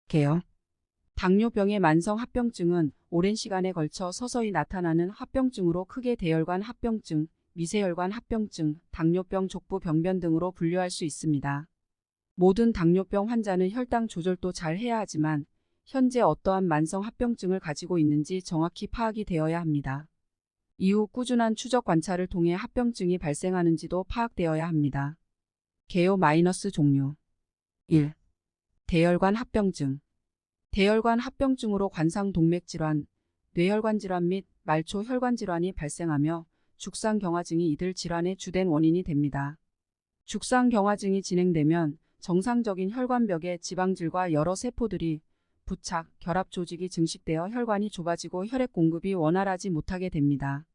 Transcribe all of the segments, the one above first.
개요. 당뇨병의 만성 합병증은 오랜 시간에 걸쳐 서서히 나타나는 합병증으로 크게 대혈관 합병증, 미세혈관 합병증, 당뇨병 족부 병변 등으로 분류할 수 있습니다. 모든 당뇨병 환자는 혈당 조절도 잘 해야 하지만 현재 어떠한 만성 합병증을 가지고 있는지 정확히 파악이 되어야 합니다. 이후 꾸준한 추적 관찰을 통해 합병증이 발생하는지도 파악되어야 합니다. 개요 마이너스 종류 1. 대혈관 합병증. 대혈관 합병증으로 관상동맥질환, 뇌혈관 질환 및 말초 혈관 질환이 발생하며 죽상경화증이 이들 질환의 주된 원인이 됩니다. 죽상경화증이 진행되면 정상적인 혈관벽에 지방질과 여러 세포들이 부착, 결합 조직이 증식되어 혈관이 좁아지고 혈액 공급이 원활하지 못하게 됩니다.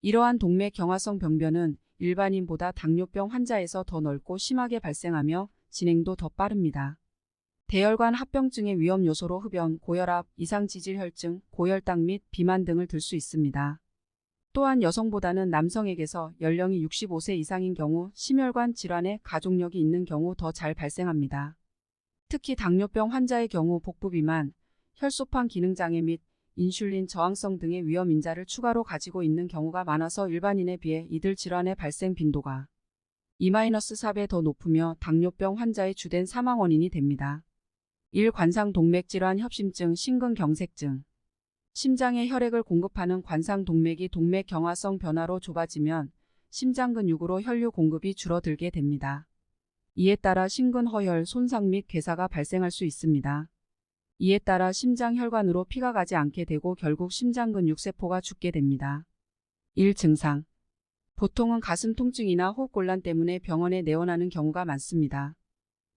이러한 동맥경화성 병변은 일반인보다 당뇨병 환자에서 더 넓고 심하게 발생하며 진행도 더 빠릅니다. 대혈관 합병증의 위험 요소로 흡연, 고혈압, 이상지질혈증, 고혈당 및 비만 등을 들 수 있습니다. 또한 여성보다는 남성에게서 연령이 65세 이상인 경우 심혈관 질환의 가족력이 있는 경우 더 잘 발생합니다. 특히 당뇨병 환자의 경우 복부 비만, 혈소판 기능장애 및 인슐린 저항성 등의 위험 인자를 추가로 가지고 있는 경우가 많아서 일반인에 비해 이들 질환의 발생 빈도가 2-4배 더 높으며 당뇨병 환자의 주된 사망 원인이 됩니다. 1. 관상동맥질환 협심증 심근경색증. 심장에 혈액을 공급하는 관상동맥이 동맥경화성 변화로 좁아지면 심장근육으로 혈류 공급이 줄어들게 됩니다. 이에 따라 심근허혈, 손상 및 괴사가 발생할 수 있습니다. 이에 따라 심장혈관으로 피가 가지 않게 되고 결국 심장근육세포가 죽게 됩니다. 1. 증상. 보통은 가슴 통증이나 호흡곤란 때문에 병원에 내원하는 경우가 많습니다.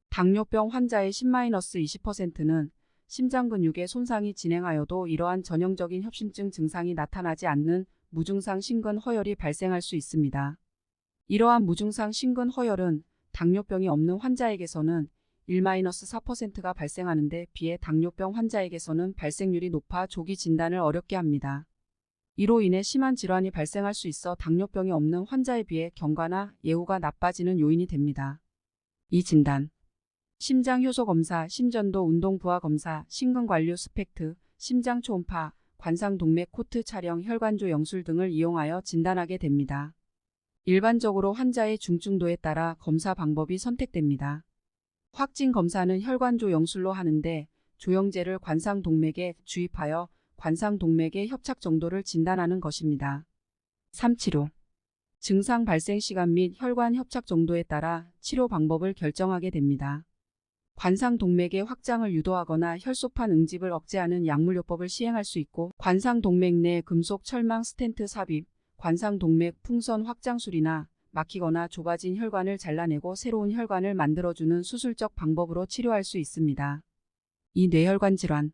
당뇨병 환자의 10-20%는 심장근육의 손상이 진행하여도 이러한 전형적인 협심증 증상이 나타나지 않는 무증상 심근허혈이 발생할 수 있습니다. 이러한 무증상 심근허혈은 당뇨병이 없는 환자에게서는 1-4%가 발생하는 데 비해 당뇨병 환자에게서는 발생률이 높아 조기 진단을 어렵게 합니다. 이로 인해 심한 질환이 발생할 수 있어 당뇨병이 없는 환자에 비해 경과나 예후가 나빠지는 요인이 됩니다. 이 진단. 심장효소검사, 심전도 운동부하검사, 심근관류 스펙트, 심장초음파, 관상동맥 코트 촬영, 혈관조 영술 등을 이용하여 진단하게 됩니다. 일반적으로 환자의 중증도에 따라 검사 방법이 선택됩니다. 확진 검사는 혈관조 영술로 하는데 조영제를 관상동맥에 주입하여 관상동맥의 협착 정도를 진단하는 것입니다. 3. 치료. 증상 발생 시간 및 혈관 협착 정도에 따라 치료 방법을 결정하게 됩니다. 관상동맥의 확장을 유도하거나 혈소판 응집을 억제하는 약물요법을 시행할 수 있고 관상동맥 내 금속 철망 스텐트 삽입, 관상동맥 풍선 확장술이나 막히거나 좁아진 혈관을 잘라내고 새로운 혈관을 만들어주는 수술적 방법으로 치료할 수 있습니다. 이 뇌혈관 질환.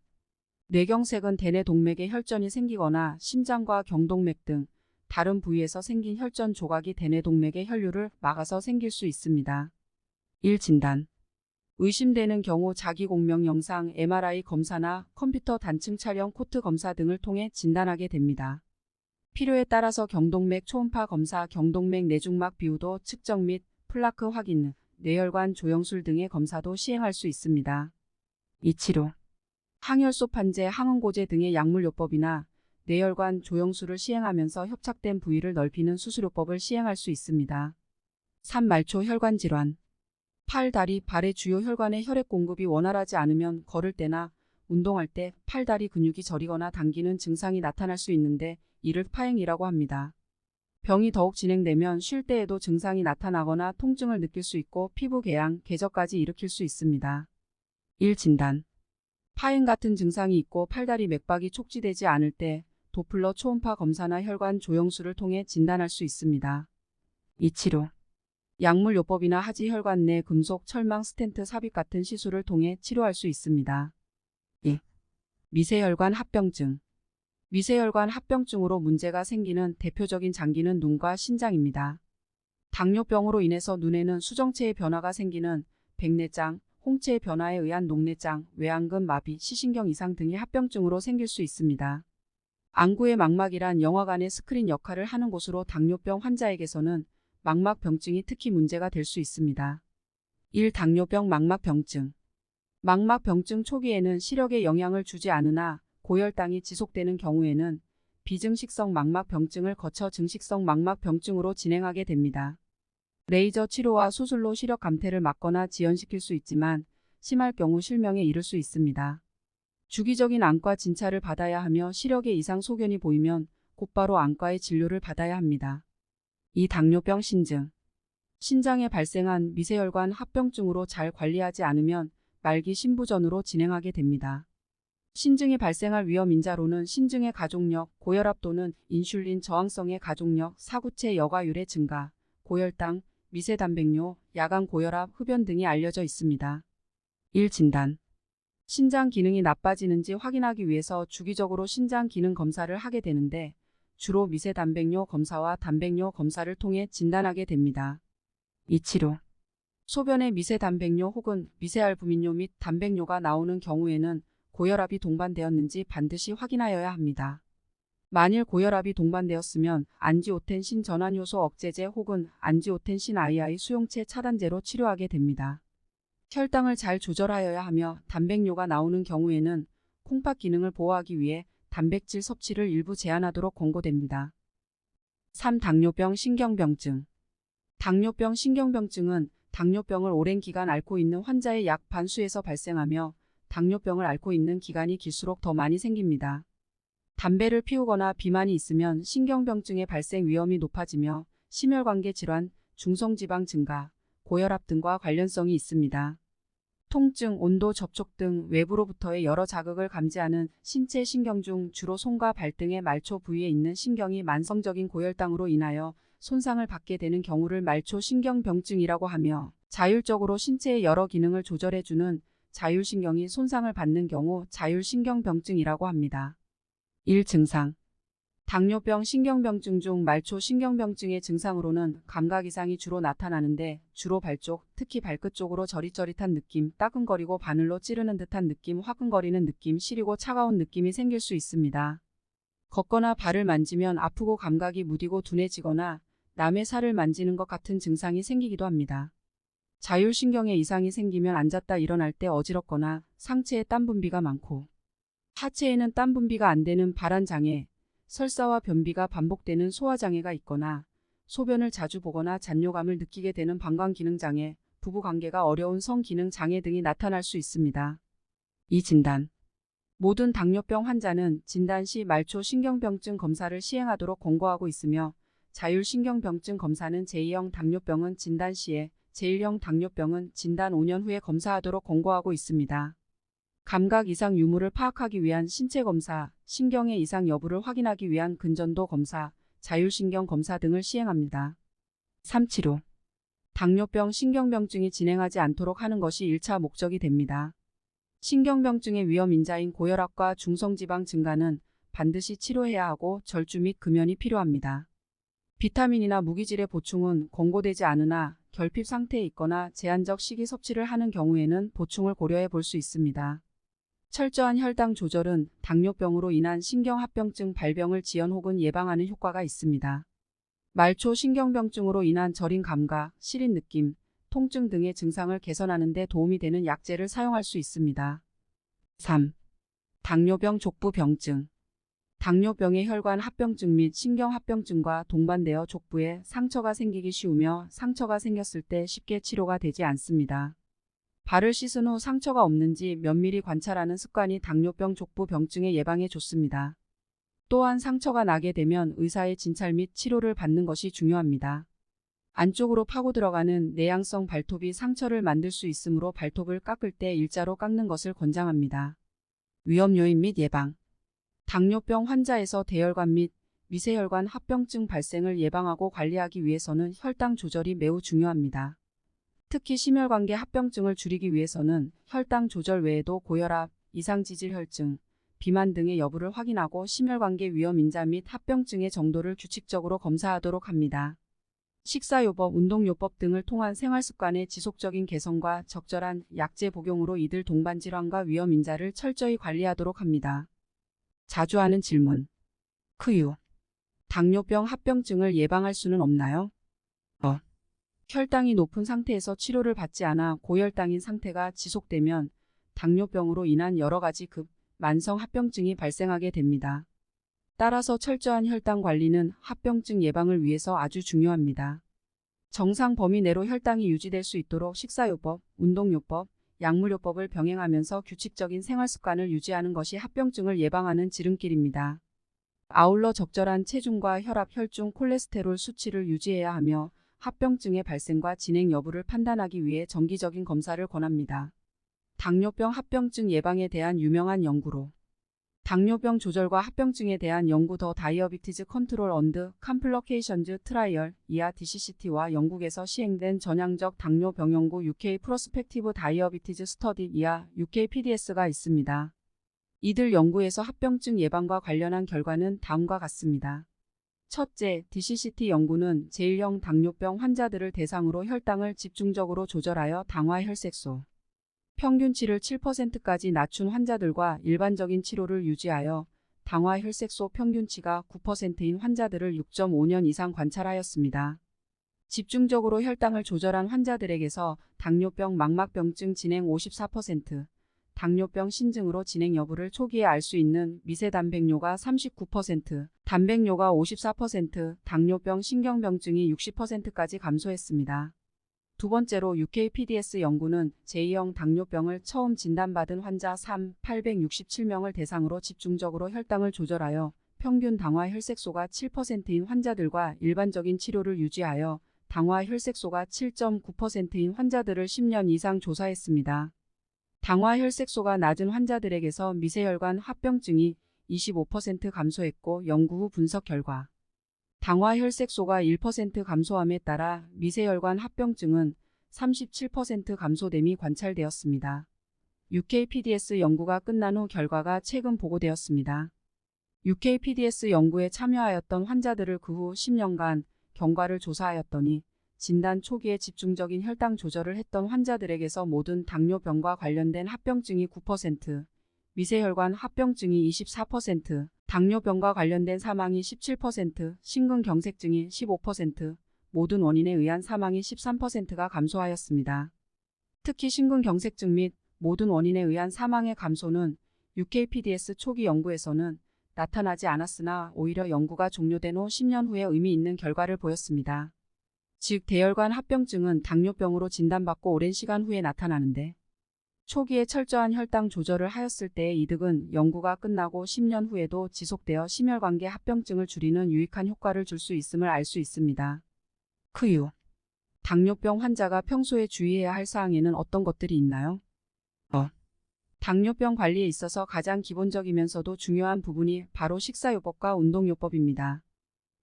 뇌경색은 대뇌동맥에 혈전이 생기거나 심장과 경동맥 등 다른 부위에서 생긴 혈전 조각이 대뇌동맥의 혈류를 막아서 생길 수 있습니다. 1. 진단. 의심되는 경우 자기공명 영상, MRI 검사나 컴퓨터 단층 촬영, 코트 검사 등을 통해 진단하게 됩니다. 필요에 따라서 경동맥 초음파 검사, 경동맥 내중막 비우도 측정 및 플라크 확인, 뇌혈관 조영술 등의 검사도 시행할 수 있습니다. 이 치료. 항혈소판제, 항응고제 등의 약물요법이나 뇌혈관 조영술을 시행하면서 협착된 부위를 넓히는 수술요법을 시행할 수 있습니다. 3. 말초 혈관 질환. 팔, 다리, 발의 주요 혈관에 혈액 공급이 원활하지 않으면 걸을 때나 운동할 때 팔, 다리 근육이 저리거나 당기는 증상이 나타날 수 있는데 이를 파행이라고 합니다. 병이 더욱 진행되면 쉴 때에도 증상이 나타나거나 통증을 느낄 수 있고 피부 궤양, 궤적까지 일으킬 수 있습니다. 1. 진단. 파행 같은 증상이 있고 팔다리 맥박이 촉지되지 않을 때 도플러 초음파 검사나 혈관 조영술을 통해 진단할 수 있습니다. 이 치료. 약물요법이나 하지혈관 내 금속 철망 스텐트 삽입 같은 시술을 통해 치료할 수 있습니다. 2. 미세혈관 합병증. 미세혈관 합병증으로 문제가 생기는 대표적인 장기는 눈과 신장입니다. 당뇨병으로 인해서 눈에는 수정체의 변화가 생기는 백내장, 홍채의 변화에 의한 녹내장, 외안근 마비, 시신경 이상 등이 합병증으로 생길 수 있습니다. 안구의 망막이란 영화관의 스크린 역할을 하는 곳으로 당뇨병 환자에게서는 망막병증이 특히 문제가 될 수 있습니다. 1. 당뇨병 망막병증. 망막병증 초기에는 시력에 영향을 주지 않으나 고혈당이 지속되는 경우에는 비증식성 망막병증을 거쳐 증식성 망막병증으로 진행하게 됩니다. 레이저 치료와 수술로 시력 감퇴를 막거나 지연시킬 수 있지만 심할 경우 실명에 이를 수 있습니다. 주기적인 안과 진찰을 받아야 하며 시력에 이상 소견이 보이면 곧바로 안과의 진료를 받아야 합니다. 이 당뇨병 신증. 신장에 발생한 미세혈관 합병증으로 잘 관리하지 않으면 말기 신부전으로 진행하게 됩니다. 신증이 발생할 위험 인자로는 신증의 가족력, 고혈압 또는 인슐린 저항성의 가족력, 사구체 여과율의 증가, 고혈당, 미세단백뇨, 야간 고혈압, 흡연 등이 알려져 있습니다. 1. 진단. 신장 기능이 나빠지는지 확인하기 위해서 주기적으로 신장 기능 검사를 하게 되는데 주로 미세단백뇨 검사와 단백뇨 검사를 통해 진단하게 됩니다. 2. 치료. 소변에 미세단백뇨 혹은 미세알부민뇨 및 단백뇨가 나오는 경우에는 고혈압이 동반되었는지 반드시 확인하여야 합니다. 만일 고혈압이 동반되었으면 안지오텐신 전환효소 억제제 혹은 안지오텐신 II 수용체 차단제로 치료하게 됩니다. 혈당을 잘 조절하여야 하며 단백뇨가 나오는 경우에는 콩팥 기능을 보호하기 위해 단백질 섭취를 일부 제한하도록 권고됩니다. 3. 당뇨병 신경병증. 당뇨병 신경병증은 당뇨병을 오랜 기간 앓고 있는 환자의 약 반수에서 발생하며 당뇨병을 앓고 있는 기간이 길수록 더 많이 생깁니다. 담배를 피우거나 비만이 있으면 신경병증의 발생 위험이 높아지며 심혈관계 질환, 중성지방 증가, 고혈압 등과 관련성이 있습니다. 통증, 온도, 접촉 등 외부로부터의 여러 자극을 감지하는 신체 신경 중 주로 손과 발 등의 말초 부위에 있는 신경이 만성적인 고혈당으로 인하여 손상을 받게 되는 경우를 말초 신경병증이라고 하며 자율적으로 신체의 여러 기능을 조절해주는 자율신경이 손상을 받는 경우 자율신경병증이라고 합니다. 1. 증상. 당뇨병 신경병증 중 말초 신경병증의 증상으로는 감각 이상이 주로 나타나는데 주로 발 쪽, 특히 발끝 쪽으로 저릿저릿한 느낌, 따끔거리고 바늘로 찌르는 듯한 느낌, 화끈거리는 느낌, 시리고 차가운 느낌이 생길 수 있습니다. 걷거나 발을 만지면 아프고 감각이 무디고 둔해지거나 남의 살을 만지는 것 같은 증상이 생기기도 합니다. 자율신경에 이상이 생기면 앉았다 일어날 때 어지럽거나 상체에 땀 분비가 많고 하체에는 땀 분비가 안 되는 발한장애, 설사와 변비가 반복되는 소화장애가 있거나 소변을 자주 보거나 잔뇨감을 느끼게 되는 방광기능장애, 부부관계가 어려운 성기능장애 등이 나타날 수 있습니다. 이 진단. 모든 당뇨병 환자는 진단 시 말초 신경병증 검사를 시행하도록 권고하고 있으며 자율신경병증 검사는 제2형 당뇨병은 진단 시에, 제1형 당뇨병은 진단 5년 후에 검사하도록 권고하고 있습니다. 감각 이상 유무를 파악하기 위한 신체 검사, 신경의 이상 여부를 확인하기 위한 근전도 검사, 자율신경 검사 등을 시행합니다. 3. 치료. 당뇨병 신경병증이 진행하지 않도록 하는 것이 1차 목적이 됩니다. 신경병증의 위험 인자인 고혈압과 중성지방 증가는 반드시 치료해야 하고 절주 및 금연이 필요합니다. 비타민이나 무기질의 보충은 권고되지 않으나 결핍 상태에 있거나 제한적 식이 섭취를 하는 경우에는 보충을 고려해 볼 수 있습니다. 철저한 혈당 조절은 당뇨병으로 인한 신경합병증 발병을 지연 혹은 예방하는 효과가 있습니다. 말초 신경병증으로 인한 저린 감각, 시린 느낌, 통증 등의 증상을 개선하는 데 도움이 되는 약제를 사용할 수 있습니다. 3. 당뇨병 족부병증. 당뇨병의 혈관 합병증 및 신경합병증과 동반되어 족부에 상처가 생기기 쉬우며 상처가 생겼을 때 쉽게 치료가 되지 않습니다. 발을 씻은 후 상처가 없는지 면밀히 관찰하는 습관이 당뇨병 족부병증의 예방에 좋습니다. 또한 상처가 나게 되면 의사의 진찰 및 치료를 받는 것이 중요합니다. 안쪽으로 파고 들어가는 내향성 발톱이 상처를 만들 수 있으므로 발톱을 깎을 때 일자로 깎는 것을 권장합니다. 위험 요인 및 예방. 당뇨병 환자에서 대혈관 및 미세혈관 합병증 발생을 예방하고 관리하기 위해서는 혈당 조절이 매우 중요합니다. 특히 심혈관계 합병증을 줄이기 위해서는 혈당 조절 외에도 고혈압, 이상지질혈증, 비만 등의 여부를 확인하고 심혈관계 위험 인자 및 합병증의 정도를 규칙적으로 검사하도록 합니다. 식사요법, 운동요법 등을 통한 생활습관의 지속적인 개선과 적절한 약제 복용으로 이들 동반질환과 위험 인자를 철저히 관리하도록 합니다. 자주 하는 질문. 크유. 당뇨병 합병증을 예방할 수는 없나요? 혈당이 높은 상태에서 치료를 받지 않아 고혈당인 상태가 지속되면 당뇨병으로 인한 여러 가지 만성 합병증이 발생하게 됩니다. 따라서 철저한 혈당 관리는 합병증 예방을 위해서 아주 중요합니다. 정상 범위 내로 혈당이 유지될 수 있도록 식사요법, 운동요법, 약물요법을 병행하면서 규칙적인 생활습관을 유지하는 것이 합병증을 예방하는 지름길입니다. 아울러 적절한 체중과 혈압, 혈중, 콜레스테롤 수치를 유지해야 하며 합병증의 발생과 진행 여부를 판단하기 위해 정기적인 검사를 권합니다. 당뇨병 합병증 예방에 대한 유명한 연구로 당뇨병 조절과 합병증에 대한 연구 더 다이어비티즈 컨트롤 언드 컴플리케이션즈 트라이얼 이하 DCCT와 영국에서 시행된 전향적 당뇨병 연구 UK 프로스펙티브 다이어비티즈 스터디 이하 UKPDS가 있습니다. 이들 연구에서 합병증 예방과 관련한 결과는 다음과 같습니다. 첫째, DCCT 연구는 제1형 당뇨병 환자들을 대상으로 혈당을 집중적으로 조절하여 당화혈색소 평균치를 7%까지 낮춘 환자들과 일반적인 치료를 유지하여 당화혈색소 평균치가 9%인 환자들을 6.5년 이상 관찰하였습니다. 집중적으로 혈당을 조절한 환자들에게서 당뇨병 망막병증 진행 54%, 당뇨병 신증으로 진행 여부를 초기에 알 수 있는 미세 단백뇨가 39%, 단백뇨가 54%, 당뇨병 신경병증이 60%까지 감소했습니다. 두 번째로 UKPDS 연구는 제2형 당뇨병을 처음 진단받은 환자 867명을 대상으로 집중적으로 혈당을 조절하여 평균 당화혈색소가 7%인 환자들과 일반적인 치료를 유지하여 당화혈색소가 7.9%인 환자들을 10년 이상 조사했습니다. 당화혈색소가 낮은 환자들에게서 미세혈관 합병증이 25% 감소했고 연구 후 분석 결과 당화혈색소가 1% 감소함에 따라 미세혈관 합병증은 37% 감소됨이 관찰되었습니다. UKPDS 연구가 끝난 후 결과가 최근 보고되었습니다. UKPDS 연구에 참여하였던 환자들을 그 후 10년간 경과를 조사하였더니 진단 초기에 집중적인 혈당 조절을 했던 환자들에게서 모든 당뇨병과 관련된 합병증이 9%, 미세혈관 합병증이 24%, 당뇨병과 관련된 사망이 17%, 심근경색증이 15%, 모든 원인에 의한 사망이 13%가 감소하였습니다. 특히 심근경색증 및 모든 원인에 의한 사망의 감소는 UKPDS 초기 연구에서는 나타나지 않았으나 오히려 연구가 종료된 후 10년 후에 의미 있는 결과를 보였습니다. 즉 대혈관 합병증은 당뇨병으로 진단받고 오랜 시간 후에 나타나는데 초기에 철저한 혈당 조절을 하였을 때의 이득은 연구가 끝나고 10년 후에도 지속되어 심혈관계 합병증을 줄이는 유익한 효과를 줄 수 있음을 알 수 있습니다. 크유. 당뇨병 환자가 평소에 주의해야 할 사항에는 어떤 것들이 있나요? 당뇨병 관리에 있어서 가장 기본적이면서도 중요한 부분이 바로 식사요법과 운동요법입니다.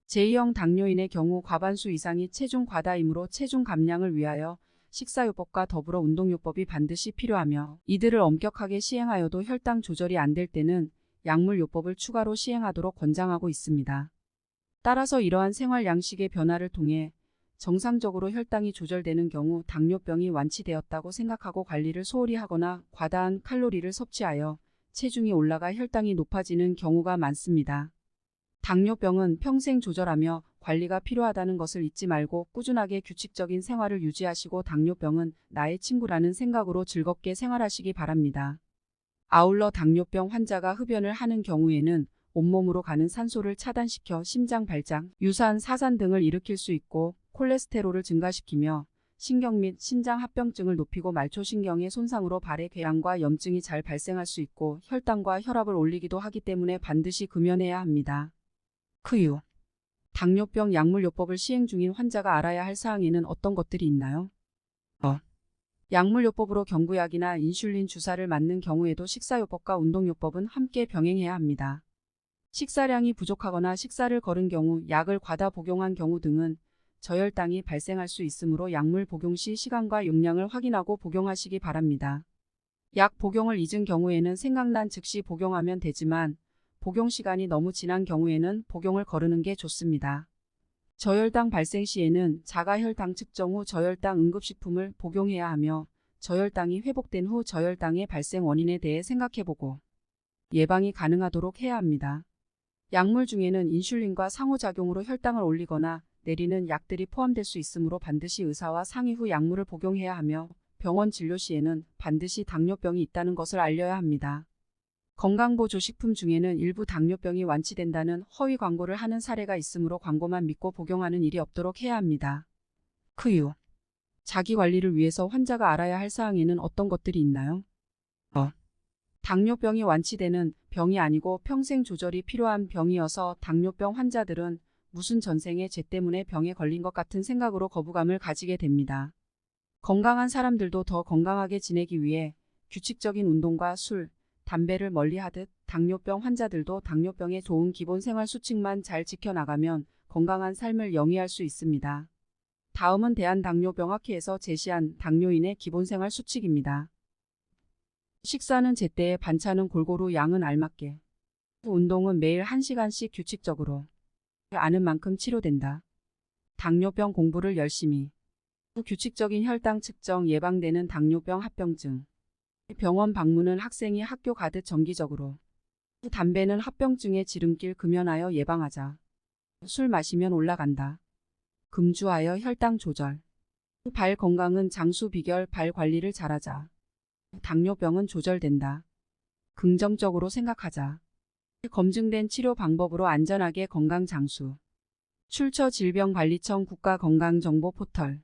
제2형 당뇨인의 경우 과반수 이상이 체중 과다이므로 체중 감량을 위하여 식사요법과 더불어 운동요법이 반드시 필요하며 이들을 엄격하게 시행하여도 혈당 조절이 안 될 때는 약물요법을 추가로 시행하도록 권장하고 있습니다. 따라서 이러한 생활 양식의 변화를 통해 정상적으로 혈당이 조절되는 경우 당뇨병이 완치되었다고 생각하고 관리를 소홀히 하거나 과다한 칼로리를 섭취하여 체중이 올라가 혈당이 높아지는 경우가 많습니다. 당뇨병은 평생 조절하며 관리가 필요하다는 것을 잊지 말고 꾸준하게 규칙적인 생활을 유지하시고 당뇨병은 나의 친구라는 생각으로 즐겁게 생활하시기 바랍니다. 아울러 당뇨병 환자가 흡연을 하는 경우에는 온몸으로 가는 산소를 차단시켜 심장 발작, 유산, 사산 등을 일으킬 수 있고 콜레스테롤을 증가시키며 신경 및 신장 합병증을 높이고 말초신경의 손상으로 발의 궤양과 염증이 잘 발생할 수 있고 혈당과 혈압을 올리기도 하기 때문에 반드시 금연해야 합니다. 크유. 당뇨병 약물요법을 시행 중인 환자가 알아야 할 사항에는 어떤 것들이 있나요? 약물요법으로 경구약이나 인슐린 주사를 맞는 경우에도 식사요법과 운동요법은 함께 병행해야 합니다. 식사량이 부족하거나 식사를 거른 경우, 약을 과다 복용한 경우 등은 저혈당이 발생할 수 있으므로 약물 복용 시 시간과 용량을 확인하고 복용하시기 바랍니다. 약 복용을 잊은 경우에는 생각난 즉시 복용하면 되지만 복용 시간이 너무 지난 경우에는 복용을 거르는 게 좋습니다. 저혈당 발생 시에는 자가혈당 측정 후 저혈당 응급식품을 복용해야 하며 저혈당이 회복된 후 저혈당의 발생 원인에 대해 생각해보고 예방이 가능하도록 해야 합니다. 약물 중에는 인슐린과 상호작용으로 혈당을 올리거나 내리는 약들이 포함될 수 있으므로 반드시 의사와 상의 후 약물을 복용해야 하며 병원 진료 시에는 반드시 당뇨병이 있다는 것을 알려야 합니다. 건강보조식품 중에는 일부 당뇨병이 완치된다는 허위 광고를 하는 사례가 있으므로 광고만 믿고 복용하는 일이 없도록 해야 합니다. 크유. 자기 관리를 위해서 환자가 알아야 할 사항에는 어떤 것들이 있나요? 당뇨병이 완치되는 병이 아니고 평생 조절이 필요한 병이어서 당뇨병 환자들은 무슨 전생에 죄 때문에 병에 걸린 것 같은 생각으로 거부감을 가지게 됩니다. 건강한 사람들도 더 건강하게 지내기 위해 규칙적인 운동과 술, 담배를 멀리하듯 당뇨병 환자들도 당뇨병의 좋은 기본 생활 수칙만 잘 지켜나가면 건강한 삶을 영위할 수 있습니다. 다음은 대한당뇨병학회에서 제시한 당뇨인의 기본 생활 수칙입니다. 식사는 제때, 반찬은 골고루, 양은 알맞게. 운동은 매일 1시간씩 규칙적으로. 아는 만큼 치료된다. 당뇨병 공부를 열심히. 규칙적인 혈당 측정, 예방되는 당뇨병 합병증. 병원 방문은 학생이 학교 가듯 정기적으로. 담배는 합병증의 지름길 금연하여 예방하자. 술 마시면 올라간다. 금주하여 혈당 조절. 발 건강은 장수 비결, 발 관리를 잘하자. 당뇨병은 조절된다. 긍정적으로 생각하자. 검증된 치료 방법으로 안전하게 건강 장수. 출처 질병관리청 국가건강정보 포털.